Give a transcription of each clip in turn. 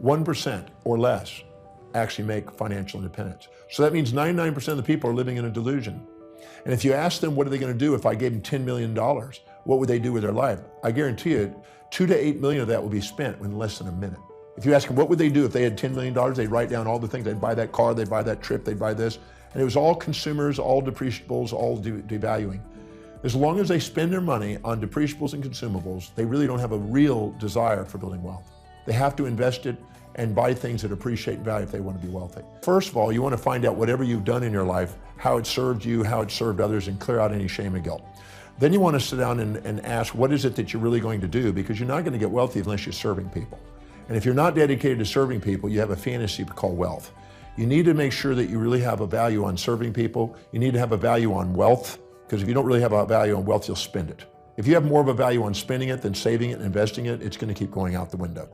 1% or less actually make financial independence. So that means 99% of the people are living in a delusion. And if you ask them, what are they going to do if I gave them $10 million, what would they do with their life? I guarantee you, 2 to 8 million of that will be spent in less than a minute. If you ask them, what would they do if they had $10 million, they'd write down all the things. They'd buy that car, they'd buy that trip, they'd buy this. And it was all consumers, all depreciables, all devaluing. As long as they spend their money on depreciables and consumables, they really don't have a real desire for building wealth. They have to invest it and buy things that appreciate in value if they want to be wealthy. First of all, you want to find out whatever you've done in your life, how it served you, how it served others, and clear out any shame and guilt. Then you want to sit down and ask, what is it that you're really going to do? Because you're not going to get wealthy unless you're serving people. And if you're not dedicated to serving people, you have a fantasy called wealth. You need to make sure that you really have a value on serving people. You need to have a value on wealth, because if you don't really have a value on wealth, you'll spend it. If you have more of a value on spending it than saving it and investing it, it's going to keep going out the window.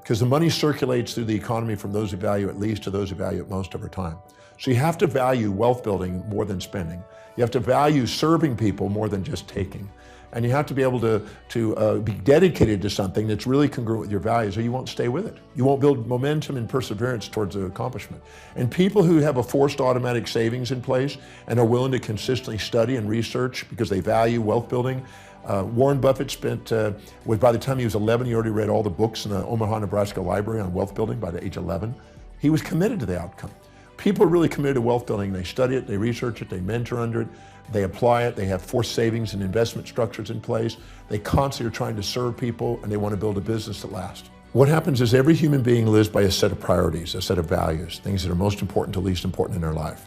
Because the money circulates through the economy from those who value it least to those who value it most over time. So you have to value wealth building more than spending. You have to value serving people more than just taking. And you have to be able to be dedicated to something that's really congruent with your values, or you won't stay with it. You won't build momentum and perseverance towards the accomplishment. And people who have a forced automatic savings in place and are willing to consistently study and research because they value wealth building. Warren Buffett spent, by the time he was 11, he already read all the books in the Omaha, Nebraska library on wealth building by the age of 11. He was committed to the outcome. People are really committed to wealth building. They study it, they research it, they mentor under it, they apply it, they have forced savings and investment structures in place. They constantly are trying to serve people, and they want to build a business that lasts. What happens is every human being lives by a set of priorities, a set of values, things that are most important to least important in their life.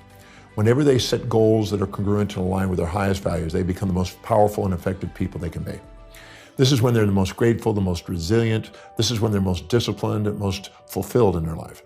Whenever they set goals that are congruent and aligned with their highest values, they become the most powerful and effective people they can be. This is when they're the most grateful, the most resilient. This is when they're most disciplined and most fulfilled in their life.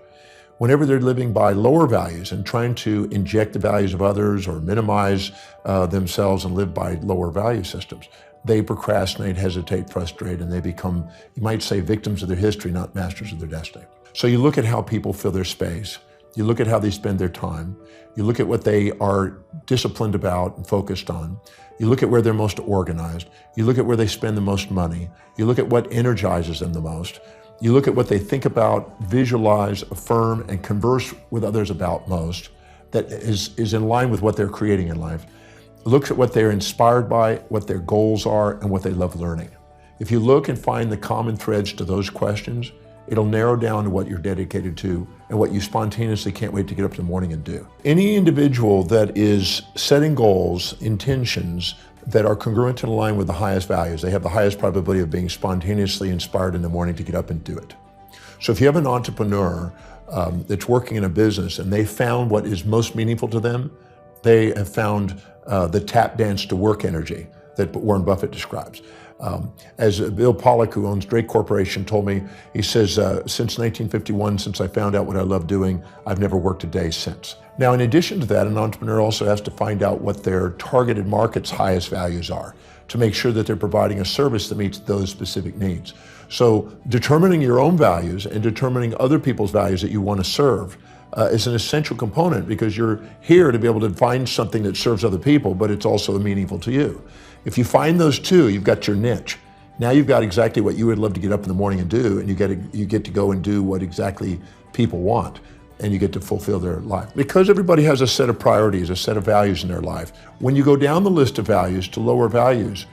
Whenever they're living by lower values and trying to inject the values of others or minimize themselves and live by lower value systems, they procrastinate, hesitate, frustrate, and they become, you might say, victims of their history, not masters of their destiny. So you look at how people fill their space. You look at how they spend their time. You look at what they are disciplined about and focused on. You look at where they're most organized. You look at where they spend the most money. You look at what energizes them the most. You look at what they think about, visualize, affirm, and converse with others about most that is in line with what they're creating in life. Look at what they're inspired by, what their goals are, and what they love learning. If you look and find the common threads to those questions, it'll narrow down to what you're dedicated to and what you spontaneously can't wait to get up in the morning and do. Any individual that is setting goals, intentions, that are congruent and aligned with the highest values, they have the highest probability of being spontaneously inspired in the morning to get up and do it. So if you have an entrepreneur that's working in a business and they found what is most meaningful to them, they have found the tap dance to work energy that Warren Buffett describes. As Bill Pollack, who owns Drake Corporation, told me, he says, since 1951, since I found out what I love doing, I've never worked a day since. Now, in addition to that, an entrepreneur also has to find out what their targeted market's highest values are to make sure that they're providing a service that meets those specific needs. So determining your own values and determining other people's values that you want to serve is an essential component, because you're here to be able to find something that serves other people, but it's also meaningful to you. If you find those two, you've got your niche. Now you've got exactly what you would love to get up in the morning and do, and you get to go and do what exactly people want, and you get to fulfill their life. Because everybody has a set of priorities, a set of values in their life, when you go down the list of values to lower values,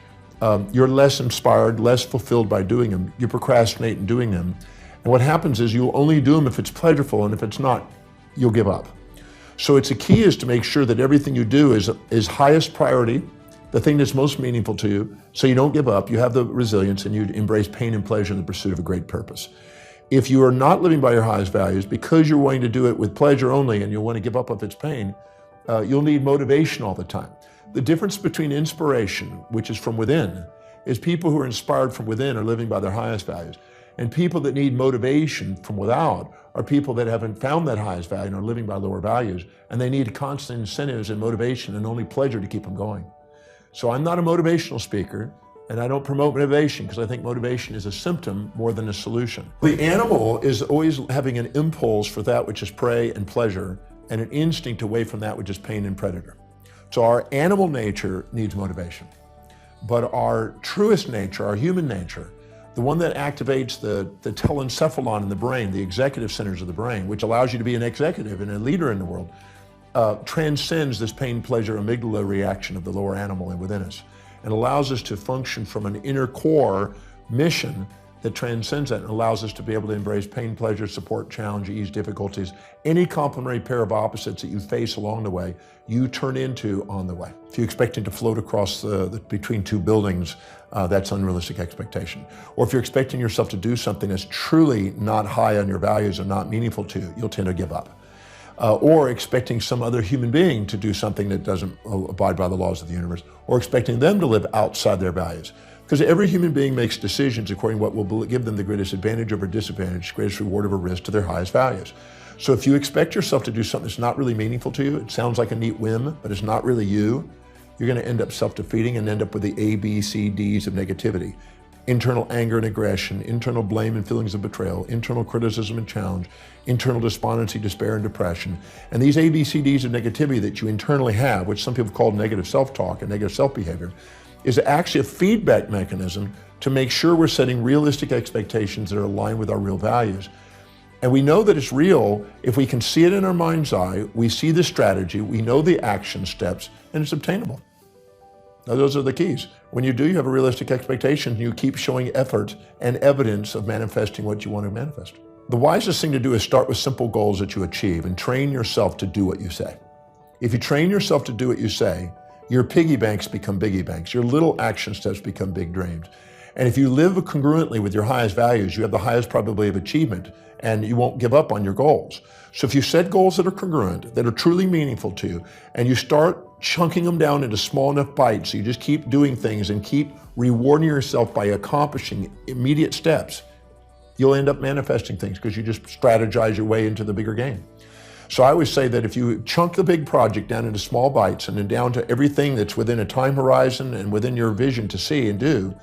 you're less inspired, less fulfilled by doing them. You procrastinate in doing them. And what happens is you'll only do them if it's pleasurable, and if it's not, you'll give up. So the key is to make sure that everything you do is highest priority, the thing that's most meaningful to you, so you don't give up, you have the resilience, and you embrace pain and pleasure in the pursuit of a great purpose. If you are not living by your highest values because you're wanting to do it with pleasure only and you'll want to give up if it's pain, you'll need motivation all the time. The difference between inspiration, which is from within, is people who are inspired from within are living by their highest values. And people that need motivation from without are people that haven't found that highest value and are living by lower values, and they need constant incentives and motivation and only pleasure to keep them going. So I'm not a motivational speaker, and I don't promote motivation because I think motivation is a symptom more than a solution. The animal is always having an impulse for that which is prey and pleasure, and an instinct away from that which is pain and predator. So our animal nature needs motivation. But our truest nature, our human nature, The one that activates the telencephalon in the brain, the executive centers of the brain, which allows you to be an executive and a leader in the world, transcends this pain-pleasure amygdala reaction of the lower animal within us and allows us to function from an inner core mission that transcends that and allows us to be able to embrace pain, pleasure, support, challenge, ease, difficulties. Any complementary pair of opposites that you face along the way, you turn into on the way. If you're expecting to float across between two buildings, that's unrealistic expectation. Or if you're expecting yourself to do something that's truly not high on your values and not meaningful to you, you'll tend to give up. Or expecting some other human being to do something that doesn't abide by the laws of the universe, or expecting them to live outside their values. Because every human being makes decisions according to what will give them the greatest advantage over disadvantage, greatest reward over risk to their highest values. So if you expect yourself to do something that's not really meaningful to you, it sounds like a neat whim, but it's not really you, you're going to end up self-defeating and end up with the A, B, C, Ds of negativity. Internal anger and aggression, internal blame and feelings of betrayal, internal criticism and challenge, internal despondency, despair, and depression. And these ABCDs of negativity that you internally have, which some people call negative self-talk and negative self-behavior, is actually a feedback mechanism to make sure we're setting realistic expectations that are aligned with our real values. And we know that it's real if we can see it in our mind's eye, we see the strategy, we know the action steps, and it's obtainable. Now, those are the keys. When you do, you have a realistic expectation, you keep showing effort and evidence of manifesting what you want to manifest. The wisest thing to do is start with simple goals that you achieve and train yourself to do what you say. If you train yourself to do what you say, your piggy banks become biggie banks. Your little action steps become big dreams. And if you live congruently with your highest values, you have the highest probability of achievement and you won't give up on your goals. So if you set goals that are congruent, that are truly meaningful to you, and you start chunking them down into small enough bites, so you just keep doing things and keep rewarding yourself by accomplishing immediate steps, you'll end up manifesting things because you just strategize your way into the bigger game. So I always say that if you chunk the big project down into small bites and then down to everything that's within a time horizon and within your vision to see and do,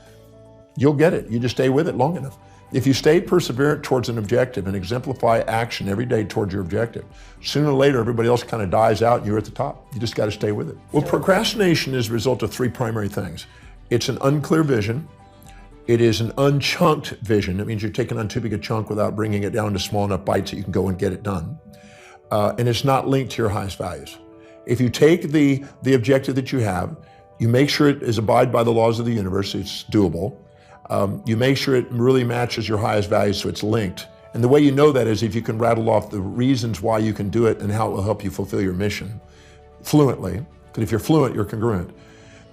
you'll get it. You just stay with it long enough. If you stay perseverant towards an objective and exemplify action every day towards your objective, sooner or later everybody else kind of dies out and you're at the top. You just got to stay with it. Well, procrastination is a result of three primary things. It's an unclear vision. It is an unchunked vision. That means you're taking on too big a chunk without bringing it down to small enough bites that you can go and get it done. And it's not linked to your highest values. If you take the objective that you have, you make sure it is abide by the laws of the universe, it's doable. You make sure it really matches your highest values so it's linked. And the way you know that is if you can rattle off the reasons why you can do it and how it will help you fulfill your mission fluently. Because if you're fluent, you're congruent.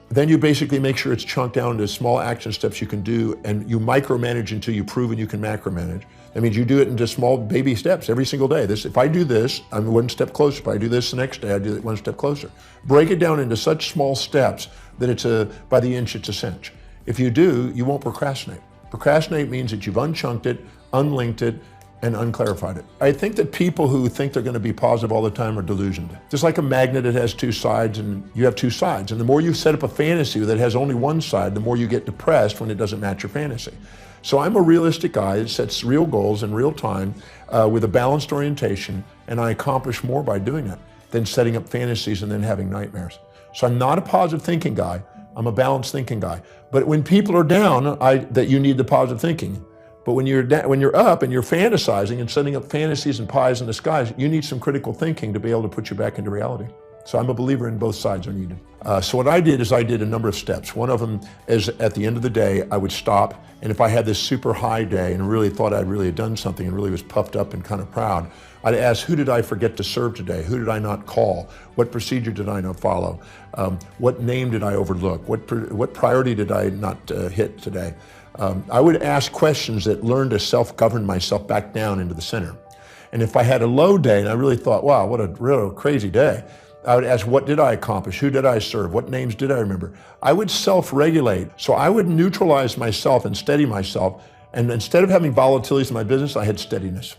Then you basically make sure it's chunked down into small action steps you can do, and you micromanage until you've proven you can macromanage. That means you do it into small baby steps every single day. If I do this, I'm one step closer. If I do this the next day, I do it one step closer. Break it down into such small steps that it's by the inch, it's a cinch. If you do, you won't procrastinate. Procrastinate means that you've unchunked it, unlinked it, and unclarified it. I think that people who think they're going to be positive all the time are delusioned. Just like a magnet, it has two sides, and you have two sides. And the more you set up a fantasy that has only one side, the more you get depressed when it doesn't match your fantasy. So I'm a realistic guy that sets real goals in real time with a balanced orientation, and I accomplish more by doing that than setting up fantasies and then having nightmares. So I'm not a positive thinking guy. I'm a balanced thinking guy. But when people are down, that you need the positive thinking. But when you're up and you're fantasizing and setting up fantasies and pies in the skies, you need some critical thinking to be able to put you back into reality. So I'm a believer in both sides are needed. So what I did is I did a number of steps. One of them is at the end of the day, I would stop, and if I had this super high day and really thought I'd really done something and really was puffed up and kind of proud, I'd ask, who did I forget to serve today? Who did I not call? What procedure did I not follow? What name did I overlook? What priority did I not hit today? I would ask questions that learn to self-govern myself back down into the center. And if I had a low day and I really thought, wow, what a real crazy day, I would ask, what did I accomplish? Who did I serve? What names did I remember? I would self-regulate. So I would neutralize myself and steady myself. And instead of having volatilities in my business, I had steadiness.